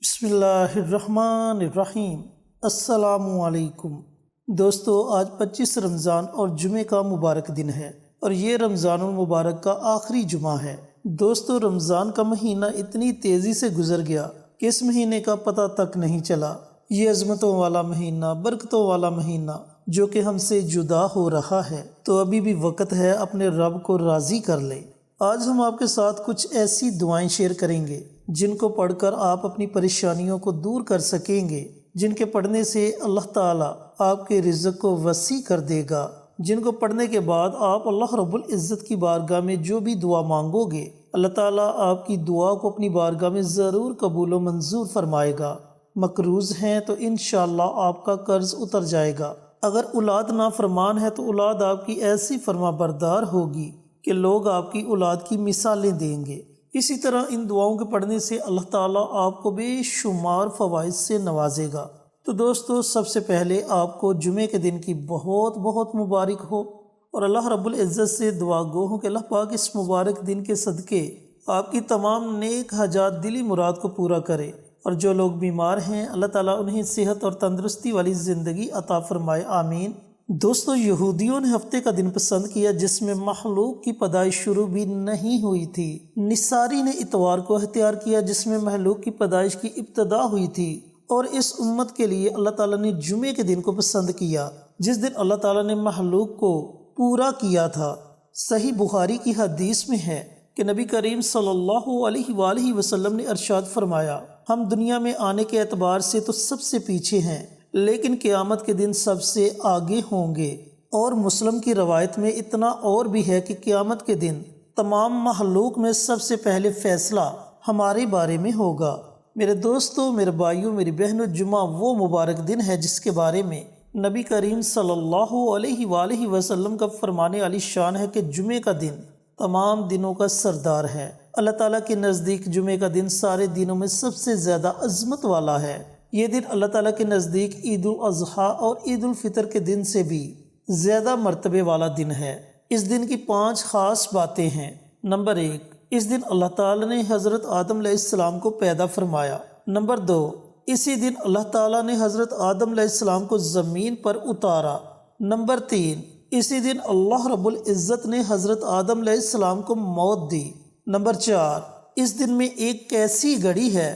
بسم اللہ الرحمن الرحیم۔ السلام علیکم دوستو، آج 25 رمضان اور جمعے کا مبارک دن ہے اور یہ رمضان المبارک کا آخری جمعہ ہے۔ دوستو، رمضان کا مہینہ اتنی تیزی سے گزر گیا کہ اس مہینے کا پتہ تک نہیں چلا۔ یہ عظمتوں والا مہینہ، برکتوں والا مہینہ جو کہ ہم سے جدا ہو رہا ہے، تو ابھی بھی وقت ہے اپنے رب کو راضی کر لیں۔ آج ہم آپ کے ساتھ کچھ ایسی دعائیں شیئر کریں گے جن کو پڑھ کر آپ اپنی پریشانیوں کو دور کر سکیں گے، جن کے پڑھنے سے اللہ تعالیٰ آپ کے رزق کو وسیع کر دے گا، جن کو پڑھنے کے بعد آپ اللہ رب العزت کی بارگاہ میں جو بھی دعا مانگو گے، اللہ تعالیٰ آپ کی دعا کو اپنی بارگاہ میں ضرور قبول و منظور فرمائے گا۔ مقروض ہیں تو انشاءاللہ آپ کا قرض اتر جائے گا۔ اگر اولاد نافرمان ہے تو اولاد آپ کی ایسی فرما بردار ہوگی کہ لوگ آپ کی اولاد کی مثالیں دیں گے۔ اسی طرح ان دعاؤں کے پڑھنے سے اللہ تعالیٰ آپ کو بے شمار فوائد سے نوازے گا۔ تو دوستو، سب سے پہلے آپ کو جمعے کے دن کی بہت بہت مبارک ہو، اور اللہ رب العزت سے دعا گو ہوں کہ اللہ پاک اس مبارک دن کے صدقے آپ کی تمام نیک حاجات دلی مراد کو پورا کرے، اور جو لوگ بیمار ہیں اللہ تعالیٰ انہیں صحت اور تندرستی والی زندگی عطا فرمائے، آمین۔ دوستو، یہودیوں نے ہفتے کا دن پسند کیا جس میں مخلوق کی پیدائش شروع بھی نہیں ہوئی تھی۔ نصاری نے اتوار کو اختیار کیا جس میں مخلوق کی پیدائش کی ابتدا ہوئی تھی، اور اس امت کے لیے اللہ تعالیٰ نے جمعے کے دن کو پسند کیا جس دن اللہ تعالیٰ نے مخلوق کو پورا کیا تھا۔ صحیح بخاری کی حدیث میں ہے کہ نبی کریم صلی اللہ علیہ وآلہ وسلم نے ارشاد فرمایا، ہم دنیا میں آنے کے اعتبار سے تو سب سے پیچھے ہیں، لیکن قیامت کے دن سب سے آگے ہوں گے۔ اور مسلم کی روایت میں اتنا اور بھی ہے کہ قیامت کے دن تمام مخلوق میں سب سے پہلے فیصلہ ہمارے بارے میں ہوگا۔ میرے دوستو، میرے بھائیوں، میری بہنوں، جمعہ وہ مبارک دن ہے جس کے بارے میں نبی کریم صلی اللہ علیہ وآلہ وسلم کا فرمانے علی شان ہے کہ جمعے کا دن تمام دنوں کا سردار ہے۔ اللہ تعالیٰ کے نزدیک جمعے کا دن سارے دنوں میں سب سے زیادہ عظمت والا ہے۔ یہ دن اللہ تعالیٰ کے نزدیک عید الاضحیٰ اور عید الفطر کے دن سے بھی زیادہ مرتبے والا دن ہے۔ اس دن کی 5 خاص باتیں ہیں۔ نمبر 1، اس دن اللہ تعالیٰ نے حضرت آدم علیہ السلام کو پیدا فرمایا۔ نمبر 2، اسی دن اللہ تعالیٰ نے حضرت آدم علیہ السلام کو زمین پر اتارا۔ نمبر 3، اسی دن اللہ رب العزت نے حضرت آدم علیہ السلام کو موت دی۔ نمبر 4، اس دن میں ایک ایسی گھڑی ہے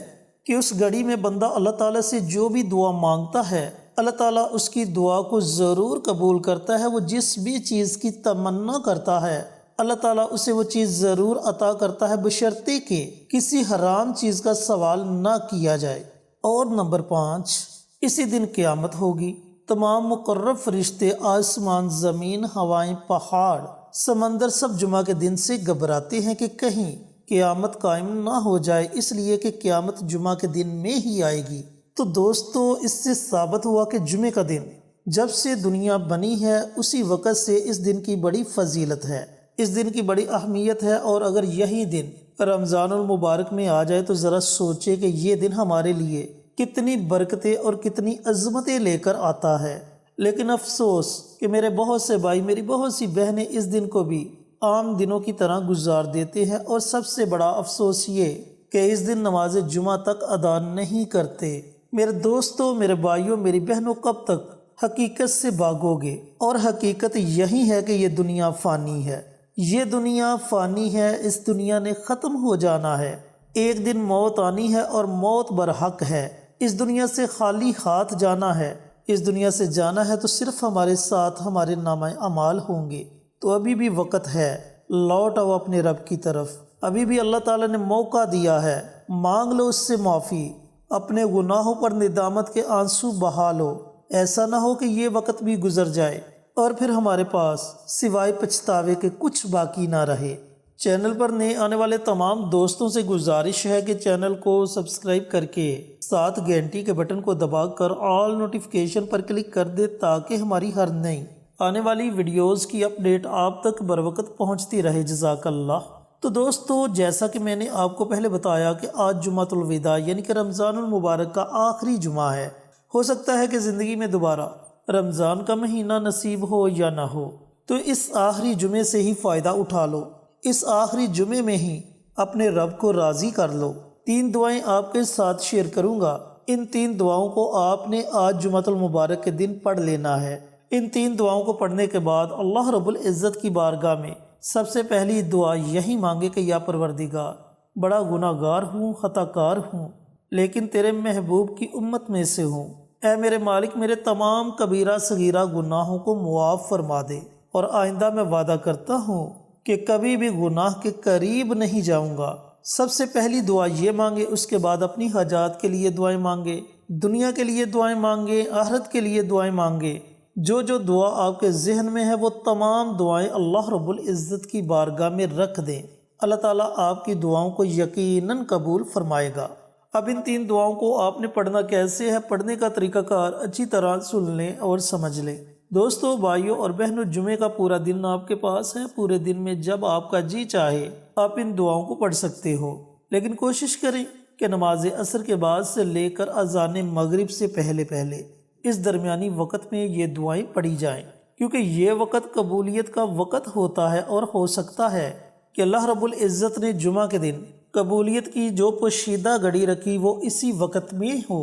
کہ اس گھڑی میں بندہ اللہ تعالیٰ سے جو بھی دعا مانگتا ہے اللہ تعالیٰ اس کی دعا کو ضرور قبول کرتا ہے۔ وہ جس بھی چیز کی تمنا کرتا ہے اللہ تعالیٰ اسے وہ چیز ضرور عطا کرتا ہے، بشرطے کہ کسی حرام چیز کا سوال نہ کیا جائے۔ اور نمبر 5، اسی دن قیامت ہوگی۔ تمام مقرب فرشتے، آسمان، زمین، ہوائیں، پہاڑ، سمندر سب جمعہ کے دن سے گھبراتے ہیں کہ کہیں قیامت قائم نہ ہو جائے، اس لیے کہ قیامت جمعہ کے دن میں ہی آئے گی۔ تو دوستو، اس سے ثابت ہوا کہ جمعے کا دن جب سے دنیا بنی ہے اسی وقت سے اس دن کی بڑی فضیلت ہے، اس دن کی بڑی اہمیت ہے۔ اور اگر یہی دن رمضان المبارک میں آ جائے تو ذرا سوچے کہ یہ دن ہمارے لیے کتنی برکتیں اور کتنی عظمتیں لے کر آتا ہے۔ لیکن افسوس کہ میرے بہت سے بھائی، میری بہت سی بہنیں اس دن کو بھی عام دنوں کی طرح گزار دیتے ہیں، اور سب سے بڑا افسوس یہ کہ اس دن نماز جمعہ تک ادا نہیں کرتے۔ میرے دوستوں، میرے بھائیوں، میری بہنوں، کب تک حقیقت سے بھاگو گے؟ اور حقیقت یہی ہے کہ یہ دنیا فانی ہے، یہ دنیا فانی ہے، اس دنیا نے ختم ہو جانا ہے۔ ایک دن موت آنی ہے اور موت برحق ہے۔ اس دنیا سے خالی ہاتھ جانا ہے، اس دنیا سے جانا ہے تو صرف ہمارے ساتھ ہمارے نامہ اعمال ہوں گے۔ تو ابھی بھی وقت ہے، لوٹ آؤ اپنے رب کی طرف۔ ابھی بھی اللہ تعالیٰ نے موقع دیا ہے، مانگ لو اس سے معافی، اپنے گناہوں پر ندامت کے آنسو بہا لو۔ ایسا نہ ہو کہ یہ وقت بھی گزر جائے اور پھر ہمارے پاس سوائے پچھتاوے کے کچھ باقی نہ رہے۔ چینل پر نئے آنے والے تمام دوستوں سے گزارش ہے کہ چینل کو سبسکرائب کر کے ساتھ گھنٹی کے بٹن کو دبا کر آل نوٹیفیکیشن پر کلک کر دے تاکہ ہماری ہر نئی آنے والی ویڈیوز کی اپڈیٹ آپ تک بروقت پہنچتی رہے۔ جزاک اللہ۔ تو دوستو، جیسا کہ میں نے آپ کو پہلے بتایا کہ آج جمعۃ الوداع یعنی کہ رمضان المبارک کا آخری جمعہ ہے۔ ہو سکتا ہے کہ زندگی میں دوبارہ رمضان کا مہینہ نصیب ہو یا نہ ہو، تو اس آخری جمعے سے ہی فائدہ اٹھا لو، اس آخری جمعے میں ہی اپنے رب کو راضی کر لو۔ 3 دعائیں آپ کے ساتھ شیئر کروں گا۔ ان 3 دعاؤں کو آپ نے آج جمعۃ المبارک کے دن پڑھ لینا ہے۔ ان 3 دعاؤں کو پڑھنے کے بعد اللہ رب العزت کی بارگاہ میں سب سے پہلی دعا یہی مانگے کہ یا پروردگار، بڑا گناہ گار ہوں، خطا کار ہوں، لیکن تیرے محبوب کی امت میں سے ہوں۔ اے میرے مالک، میرے تمام کبیرہ صغیرہ گناہوں کو معاف فرما دے، اور آئندہ میں وعدہ کرتا ہوں کہ کبھی بھی گناہ کے قریب نہیں جاؤں گا۔ سب سے پہلی دعا یہ مانگے، اس کے بعد اپنی حاجات کے لیے دعائیں مانگے، دنیا کے لیے دعائیں مانگے، آخرت کے لیے دعائیں مانگے۔ جو دعا آپ کے ذہن میں ہے وہ تمام دعائیں اللہ رب العزت کی بارگاہ میں رکھ دیں۔ اللہ تعالیٰ آپ کی دعاؤں کو یقیناً قبول فرمائے گا۔ اب ان 3 دعاؤں کو آپ نے پڑھنا کیسے ہے، پڑھنے کا طریقہ کار اچھی طرح سن لیں اور سمجھ لیں۔ دوستو، بھائیوں اور بہنوں، جمعے کا پورا دن آپ کے پاس ہے۔ پورے دن میں جب آپ کا جی چاہے آپ ان دعاؤں کو پڑھ سکتے ہو، لیکن کوشش کریں کہ نماز عصر کے بعد سے لے کر اذان مغرب سے پہلے اس درمیانی وقت میں یہ دعائیں پڑھی جائیں، کیونکہ یہ وقت قبولیت کا وقت ہوتا ہے، اور ہو سکتا ہے کہ اللہ رب العزت نے جمعہ کے دن قبولیت کی جو پوشیدہ گھڑی رکھی وہ اسی وقت میں ہو۔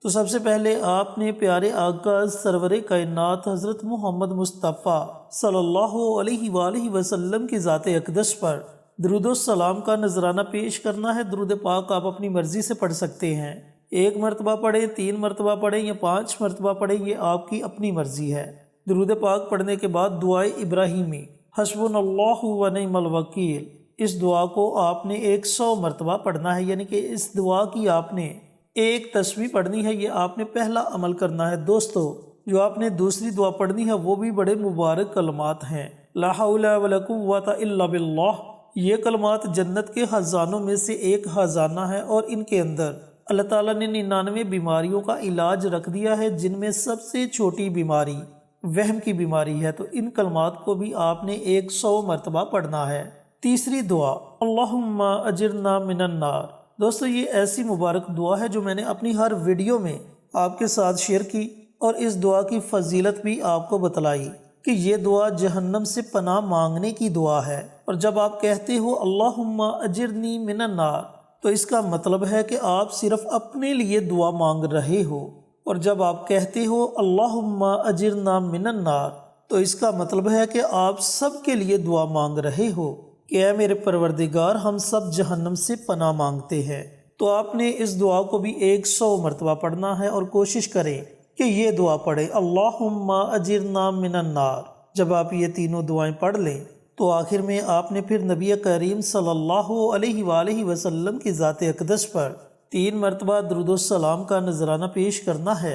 تو سب سے پہلے آپ نے پیارے آقا سرور کائنات حضرت محمد مصطفیٰ صلی اللہ علیہ وآلہ وسلم کی ذات اقدس پر درود و سلام کا نذرانہ پیش کرنا ہے۔ درود پاک آپ اپنی مرضی سے پڑھ سکتے ہیں، 1 مرتبہ پڑھیں، 3 مرتبہ پڑھیں یا 5 مرتبہ پڑھیں، یہ آپ کی اپنی مرضی ہے۔ درود پاک پڑھنے کے بعد دعائے ابراہیمی حسبنا اللہ و نعم الوکیل، اس دعا کو آپ نے 100 مرتبہ پڑھنا ہے، یعنی کہ اس دعا کی آپ نے 1 تسبیح پڑھنی ہے۔ یہ آپ نے پہلا عمل کرنا ہے۔ دوستو، جو آپ نے دوسری دعا پڑھنی ہے وہ بھی بڑے مبارک کلمات ہیں۔ لا حول ولا قوۃ الا باللہ، یہ کلمات جنت کے خزانوں میں سے ایک خزانہ ہے، اور ان کے اندر اللہ تعالیٰ نے 99 بیماریوں کا علاج رکھ دیا ہے، جن میں سب سے چھوٹی بیماری وہم کی بیماری ہے۔ تو ان کلمات کو بھی آپ نے 100 مرتبہ پڑھنا ہے۔ تیسری دعا اللہم اجرنا من النار۔ دوستو، یہ ایسی مبارک دعا ہے جو میں نے اپنی ہر ویڈیو میں آپ کے ساتھ شیئر کی، اور اس دعا کی فضیلت بھی آپ کو بتلائی کہ یہ دعا جہنم سے پناہ مانگنے کی دعا ہے۔ اور جب آپ کہتے ہو اللہم اجرنی من النار، تو اس کا مطلب ہے کہ آپ صرف اپنے لیے دعا مانگ رہے ہو، اور جب آپ کہتے ہو اللہم اجرنا من النار، تو اس کا مطلب ہے کہ آپ سب کے لیے دعا مانگ رہے ہو کہ اے میرے پروردگار، ہم سب جہنم سے پناہ مانگتے ہیں۔ تو آپ نے اس دعا کو بھی 100 مرتبہ پڑھنا ہے، اور کوشش کریں کہ یہ دعا پڑھیں اللہم اجرنا من النار۔ جب آپ یہ تینوں دعائیں پڑھ لیں تو آخر میں آپ نے پھر نبی کریم صلی اللہ علیہ وآلہ وسلم کی ذات اقدس پر 3 مرتبہ درود و سلام کا نذرانہ پیش کرنا ہے،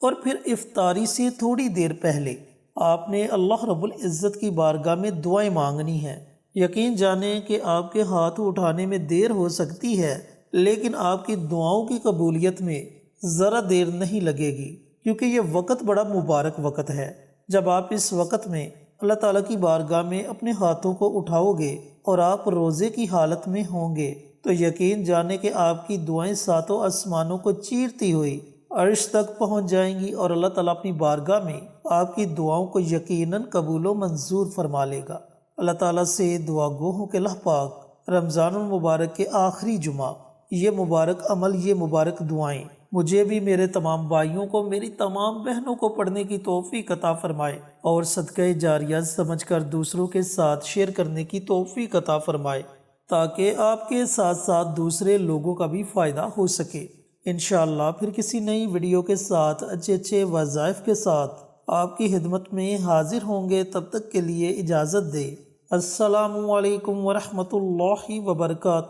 اور پھر افطاری سے تھوڑی دیر پہلے آپ نے اللہ رب العزت کی بارگاہ میں دعائیں مانگنی ہیں۔ یقین جانیں کہ آپ کے ہاتھ اٹھانے میں دیر ہو سکتی ہے، لیکن آپ کی دعاؤں کی قبولیت میں ذرا دیر نہیں لگے گی، کیونکہ یہ وقت بڑا مبارک وقت ہے۔ جب آپ اس وقت میں اللہ تعالیٰ کی بارگاہ میں اپنے ہاتھوں کو اٹھاؤ گے اور آپ روزے کی حالت میں ہوں گے، تو یقین جانیں کہ آپ کی دعائیں 7 آسمانوں کو چیرتی ہوئی عرش تک پہنچ جائیں گی، اور اللہ تعالیٰ اپنی بارگاہ میں آپ کی دعاؤں کو یقیناً قبول و منظور فرما لے گا۔ اللہ تعالیٰ سے دعا گو ہوں کہ اللہ پاک رمضان المبارک کے آخری جمعہ یہ مبارک عمل، یہ مبارک دعائیں مجھے بھی، میرے تمام بھائیوں کو، میری تمام بہنوں کو پڑھنے کی توفیق عطا فرمائے، اور صدقہ جاریہ سمجھ کر دوسروں کے ساتھ شیئر کرنے کی توفیق عطا فرمائے، تاکہ آپ کے ساتھ ساتھ دوسرے لوگوں کا بھی فائدہ ہو سکے۔ انشاءاللہ پھر کسی نئی ویڈیو کے ساتھ اچھے وظائف کے ساتھ آپ کی خدمت میں حاضر ہوں گے۔ تب تک کے لیے اجازت دیں۔ السلام علیکم ورحمۃ اللہ وبرکاتہ۔